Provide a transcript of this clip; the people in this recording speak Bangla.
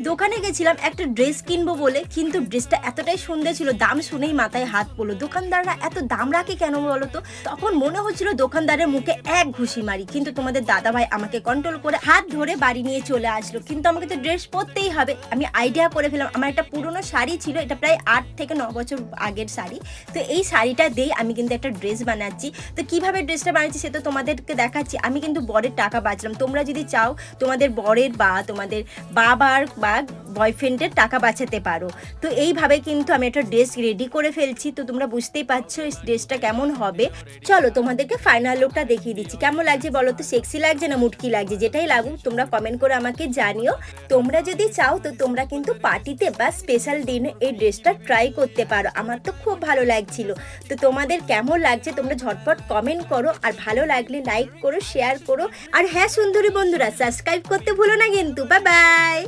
দোকানে গেছিলাম একটা ড্রেস কিনবো বলে, কিন্তু ড্রেসটা এতটাই সুন্দর ছিল, দাম শুনেই মাথায় হাত পড়লো। দোকানদাররা এত দাম রাখে কেন বলো তো? তখন মনে হচ্ছিল দোকানদারের মুখে এক ঘুষি মারি, কিন্তু তোমাদের দাদাভাই আমাকে কন্ট্রোল করে হাত ধরে বাড়ি নিয়ে চলে আসলো। কিন্তু আমাকে তো ড্রেস পরতেই হবে। আমি আইডিয়া করে ফেলাম, আমার একটা পুরনো শাড়ি ছিল, এটা প্রায় 8 থেকে 9 বছর আগের শাড়ি। তো এই শাড়িটা দিয়ে আমি কিন্তু একটা ড্রেস বানাচ্ছি। তো কিভাবে ড্রেসটা বানাচ্ছি সে তো তোমাদেরকে দেখাচ্ছি। আমি কিন্তু বরের টাকা বাঁচলাম। তোমরা যদি চাও তোমাদের বরের বা তোমাদের বাবার বা বয়ফ্রেন্ডের টাকা বাঁচাতে পারো। তো এইভাবে কিন্তু আমি একটা ড্রেস রেডি করে ফেলছি। তো তোমরা বুঝতেই পারছো এই ড্রেসটা কেমন হবে। চলো তোমাদেরকে ফাইনাল লুকটা দেখিয়ে দিচ্ছি। কেমন লাগছে বলো তো? সেক্সি লাগছে না মুটকি লাগছে? যেটাই লাগুক তোমরা কমেন্ট করে আমাকে জানিও। তোমরা যদি চাও তো তোমরা কিন্তু পার্টিতে বা স্পেশাল দিনে এই ড্রেসটা ট্রাই করতে পারো। আমার তো খুব ভালো লাগছিল। তো তোমাদের কেমন লাগছে তোমরা ঝটপট কমেন্ট করো, আর ভালো লাগলে লাইক করো, শেয়ার করো। আর হ্যাঁ সুন্দরী বন্ধুরা, সাবস্ক্রাইব করতে ভুলো না কিন্তু। Bye bye.